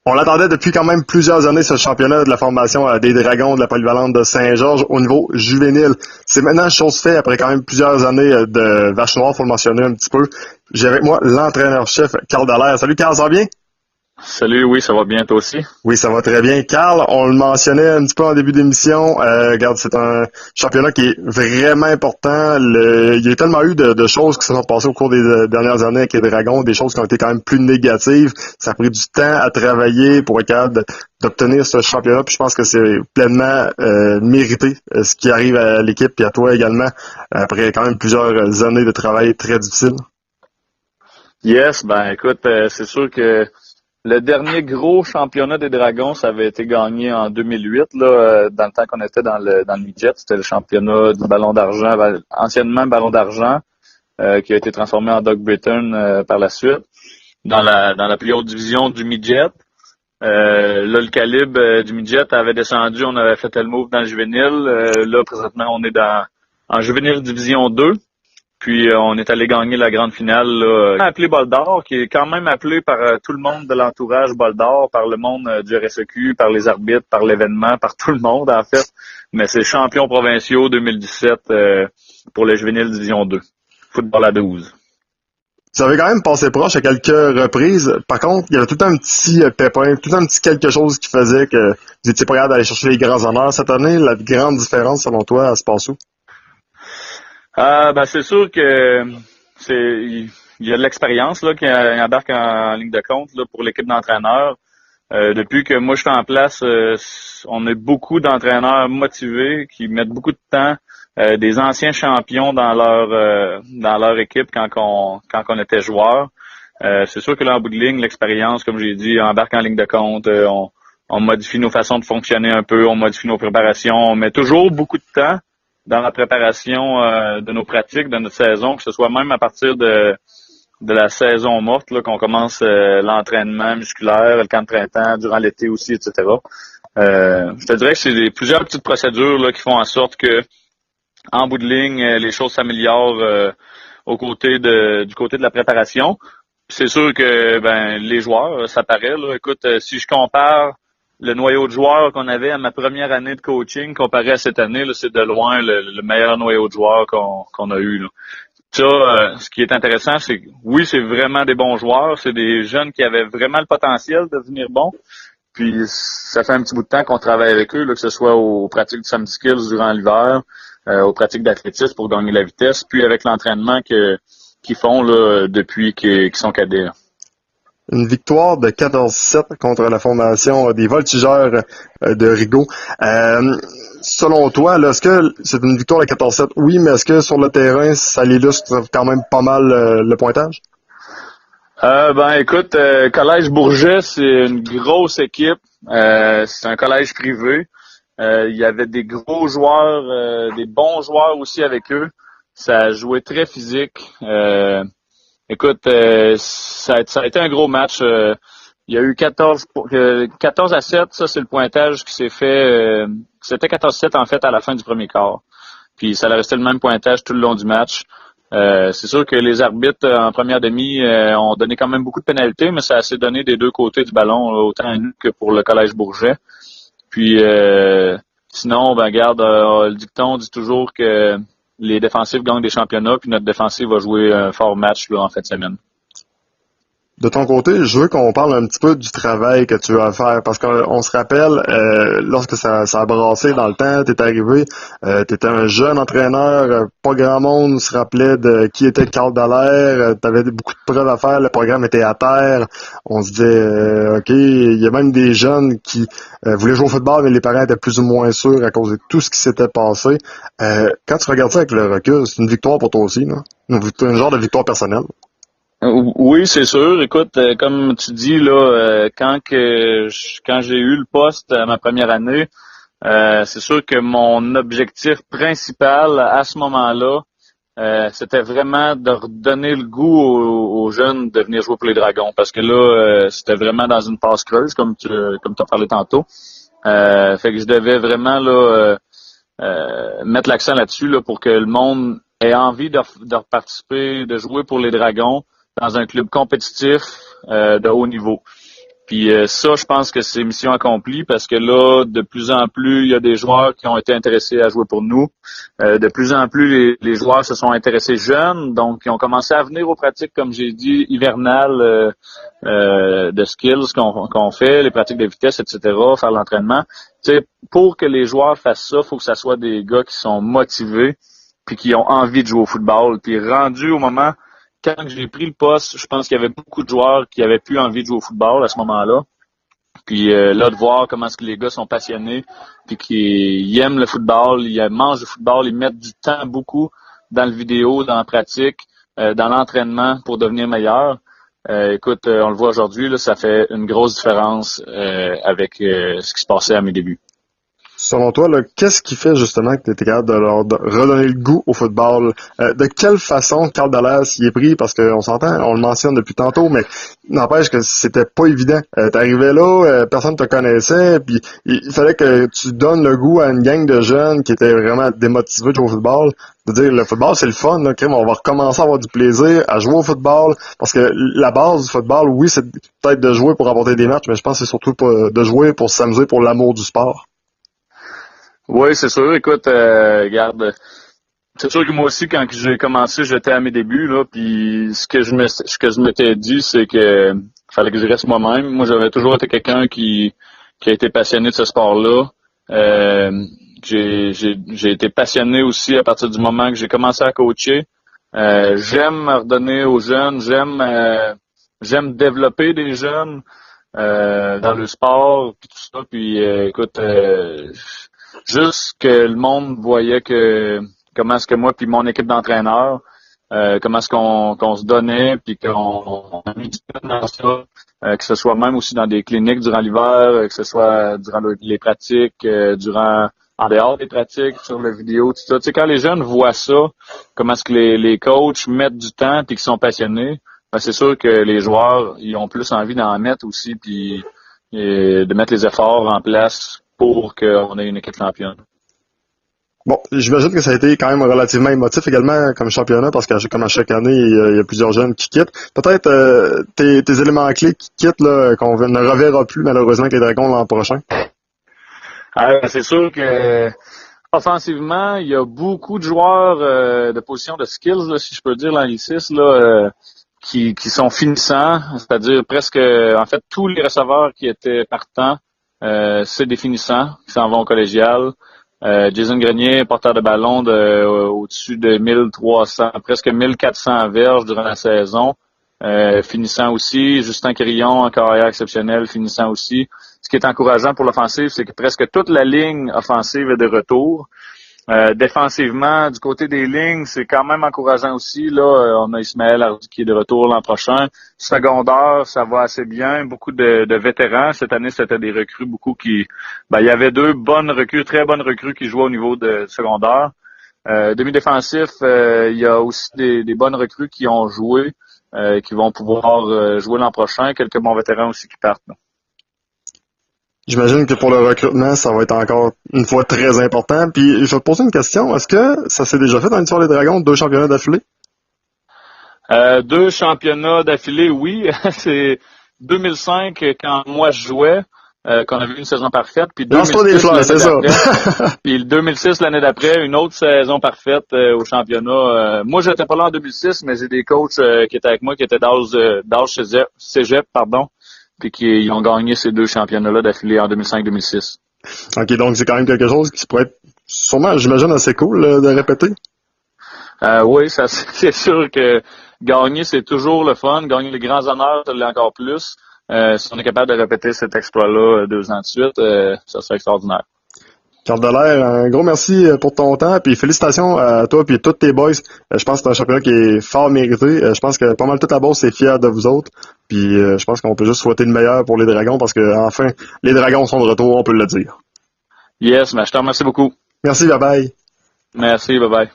On l'attendait depuis quand même plusieurs années, ce championnat de la formation des Dragons de la polyvalente de Saint-Georges au niveau juvénile. C'est maintenant chose faite après quand même plusieurs années de vache noire, faut le mentionner un petit peu. J'ai avec moi l'entraîneur-chef Carl Dallaire. Salut Carl, ça va bien? Salut, oui, ça va bien, toi aussi? Oui, ça va très bien. Carl, on le mentionnait un petit peu en début d'émission. Regarde, c'est un championnat qui est vraiment important. Il y a tellement eu de choses qui se sont passées au cours des dernières années avec les Dragons, des choses qui ont été quand même plus négatives. Ça a pris du temps à travailler pour être capable d'obtenir ce championnat. Puis je pense que c'est pleinement mérité ce qui arrive à l'équipe et à toi également après quand même plusieurs années de travail très difficiles. Yes, ben écoute, c'est sûr que le dernier gros championnat des Dragons, ça avait été gagné en 2008, là, dans le temps qu'on était dans le midget. C'était le championnat du ballon d'argent, anciennement ballon d'argent, qui a été transformé en Doug Britton par la suite, dans la plus haute division du midget. Là, le calibre du midget avait descendu, on avait fait le move dans le juvénile. Là, présentement, on est en juvénile division 2. Puis on est allé gagner la grande finale, là, appelé Bol d'Or, qui est quand même appelé par tout le monde de l'entourage Bol d'Or, par le monde du RSEQ, par les arbitres, par l'événement, par tout le monde en fait. Mais c'est champion provinciaux 2017 pour le juvénile division 2. Football à 12. Ça avait quand même passé proche à quelques reprises. Par contre, il y avait tout un petit pépin, tout un petit quelque chose qui faisait que vous étiez pas capable d'aller chercher les grands honneurs. Cette année, la grande différence, selon toi, elle se passe où? Ben c'est sûr que il y a de l'expérience là qui embarque en ligne de compte là pour l'équipe d'entraîneurs. Depuis que moi je suis en place, on a beaucoup d'entraîneurs motivés qui mettent beaucoup de temps, des anciens champions dans leur équipe quand on était joueur. C'est sûr que là en bout de ligne, l'expérience, comme j'ai dit, embarque en ligne de compte. On modifie nos façons de fonctionner un peu, on modifie nos préparations, on met toujours beaucoup de temps dans la préparation de nos pratiques, de notre saison, que ce soit même à partir de la saison morte, là, qu'on commence l'entraînement musculaire, le camp de printemps, durant l'été aussi, etc. Je te dirais que c'est plusieurs petites procédures là, qui font en sorte que, en bout de ligne, les choses s'améliorent du côté de la préparation. C'est sûr que les joueurs, ça paraît. Là, écoute, si je compare le noyau de joueurs qu'on avait à ma première année de coaching comparé à cette année, là, c'est de loin le meilleur noyau de joueurs qu'on a eu. Là. Ça, ce qui est intéressant, c'est que oui, c'est vraiment des bons joueurs. C'est des jeunes qui avaient vraiment le potentiel de devenir bons. Puis ça fait un petit bout de temps qu'on travaille avec eux, là, que ce soit aux pratiques du Samedi Skills durant l'hiver, aux pratiques d'athlétisme pour gagner la vitesse, puis avec l'entraînement qu'ils font là, depuis qu'ils sont cadets. Là. Une victoire de 14-7 contre la formation des Voltigeurs de Rigaud. Selon toi, là, est-ce que c'est une victoire de 14-7? Oui, mais est-ce que sur le terrain, ça illustre quand même pas mal le pointage? Écoute, Collège Bourget, c'est une grosse équipe. C'est un collège privé. Il y avait des gros joueurs, des bons joueurs aussi avec eux. Ça a joué très physique. Écoute, ça a été un gros match. Il y a eu 14-7, ça c'est le pointage qui s'est fait. C'était 14-7 en fait à la fin du premier quart. Puis ça a resté le même pointage tout le long du match. C'est sûr que les arbitres en première demi ont donné quand même beaucoup de pénalités, mais ça s'est donné des deux côtés du ballon, autant à nous que pour le Collège Bourget. Puis sinon, regarde, le dicton dit toujours que les défensifs gagnent des championnats, puis notre défensive va jouer un fort match là, en fin de semaine. De ton côté, je veux qu'on parle un petit peu du travail que tu as à faire, parce qu'on se rappelle, lorsque ça a brassé dans le temps, t'es arrivé, t'étais un jeune entraîneur, pas grand monde se rappelait de qui était Carl Dallaire, t'avais beaucoup de preuves à faire, le programme était à terre, on se disait, OK, il y a même des jeunes qui voulaient jouer au football, mais les parents étaient plus ou moins sûrs à cause de tout ce qui s'était passé. Quand tu regardes ça avec le recul, c'est une victoire pour toi aussi, non? Un genre de victoire personnelle. Oui, c'est sûr. Écoute, comme tu dis là, quand j'ai eu le poste à ma première année, c'est sûr que mon objectif principal à ce moment-là, c'était vraiment de redonner le goût aux jeunes de venir jouer pour les Dragons, parce que là, c'était vraiment dans une passe creuse, comme t'as parlé tantôt. Fait que je devais vraiment là mettre l'accent là-dessus là, pour que le monde ait envie de participer, de jouer pour les Dragons dans un club compétitif de haut niveau. Puis ça, je pense que c'est mission accomplie parce que là, de plus en plus, il y a des joueurs qui ont été intéressés à jouer pour nous. De plus en plus, les joueurs se sont intéressés jeunes, donc ils ont commencé à venir aux pratiques, comme j'ai dit, hivernales de skills qu'on fait, les pratiques de vitesse, etc., faire l'entraînement. Tu sais, pour que les joueurs fassent ça, il faut que ça soit des gars qui sont motivés puis qui ont envie de jouer au football. Puis rendu au moment quand j'ai pris le poste, je pense qu'il y avait beaucoup de joueurs qui avaient plus envie de jouer au football à ce moment-là. Puis là, de voir comment est-ce que les gars sont passionnés, puis qu'ils aiment le football, ils mangent le football, ils mettent du temps beaucoup dans le vidéo, dans la pratique, dans l'entraînement pour devenir meilleur. Écoute, on le voit aujourd'hui, là, ça fait une grosse différence avec ce qui se passait à mes débuts. Selon toi, là, qu'est-ce qui fait justement que tu étais capable de leur redonner le goût au football? De quelle façon Carl Dallaire s'y est pris? Parce qu'on s'entend, on le mentionne depuis tantôt, mais n'empêche que c'était pas évident. T'arrivais là, personne te connaissait, puis il fallait que tu donnes le goût à une gang de jeunes qui étaient vraiment démotivés de jouer au football. De dire, le football, c'est le fun, là, on va recommencer à avoir du plaisir, à jouer au football, parce que la base du football, oui, c'est peut-être de jouer pour remporter des matchs, mais je pense que c'est surtout de jouer pour s'amuser, pour l'amour du sport. Oui, c'est sûr. Écoute, regarde, c'est sûr que moi aussi, quand j'ai commencé, j'étais à mes débuts, là, puis ce que je m'étais dit, c'est que fallait que je reste moi-même. Moi, j'avais toujours été quelqu'un qui a été passionné de ce sport-là. J'ai été passionné aussi à partir du moment que j'ai commencé à coacher. J'aime redonner aux jeunes, j'aime développer des jeunes dans le sport, puis tout ça. Puis écoute, juste que le monde voyait que comment est-ce que moi puis mon équipe d'entraîneurs, comment est-ce qu'on se donnait, puis qu'on a mis du temps dans ça, que ce soit même aussi dans des cliniques durant l'hiver, que ce soit durant les pratiques, en dehors des pratiques, sur la vidéo, tout ça. Tu sais, quand les jeunes voient ça, comment est-ce que les coachs mettent du temps puis qu'ils sont passionnés, ben c'est sûr que les joueurs, ils ont plus envie d'en mettre aussi, puis de mettre les efforts en place pour qu'on ait une équipe championne. Bon, j'imagine que ça a été quand même relativement émotif également comme championnat, parce que comme à chaque année, il y a plusieurs jeunes qui quittent. Peut-être tes éléments clés qui quittent, là, qu'on ne reverra plus malheureusement avec les Dragons l'an prochain. C'est sûr que offensivement, il y a beaucoup de joueurs de position de skills, là, si je peux dire l'anglicisme, là, qui sont finissants, c'est-à-dire presque, en fait, tous les receveurs qui étaient partants, c'est des finissants qui s'en vont au collégial. Jason Grenier, porteur de ballon au-dessus de 1300, presque 1400 verges durant la saison. Finissant aussi. Justin Quirillon, en carrière exceptionnelle, finissant aussi. Ce qui est encourageant pour l'offensive, c'est que presque toute la ligne offensive est de retour. Défensivement, du côté des lignes, c'est quand même encourageant aussi. Là, on a Ismaël Hardy qui est de retour l'an prochain. Secondaire, ça va assez bien. Beaucoup de vétérans. Cette année, c'était des recrues, beaucoup qui... il y avait deux bonnes recrues, très bonnes recrues qui jouaient au niveau de secondaire. Demi-défensif, il y a aussi des bonnes recrues qui ont joué, qui vont pouvoir jouer l'an prochain. Quelques bons vétérans aussi qui partent. Là. J'imagine que pour le recrutement, ça va être encore une fois très important. Puis je vais te poser une question. Est-ce que ça s'est déjà fait dans l'histoire des Dragons, 2 championnats d'affilée? 2 championnats d'affilée, oui. C'est 2005 quand moi je jouais, qu'on avait eu une saison parfaite. Puis 2006 puis le 2006 l'année d'après, une autre saison parfaite au championnat. Moi, j'étais pas là en 2006, mais j'ai des coachs qui étaient avec moi, qui étaient d'âge cégep, puis qui ont gagné ces 2 championnats-là d'affilée en 2005-2006. OK, donc c'est quand même quelque chose qui pourrait être sûrement, j'imagine, assez cool de répéter. Oui, ça c'est sûr que gagner, c'est toujours le fun. Gagner les grands honneurs, ça l'est encore plus. Si on est capable de répéter cet exploit-là 2 ans de suite, ça serait extraordinaire. Carl Dallaire, un gros merci pour ton temps, puis félicitations à toi et tous tes boys. Je pense que c'est un championnat qui est fort mérité. Je pense que pas mal toute la bourse est fière de vous autres. Puis je pense qu'on peut juste souhaiter le meilleur pour les Dragons, parce que enfin, les Dragons sont de retour, on peut le dire. Yes, mais je te remercie beaucoup. Merci, bye bye. Merci, bye bye.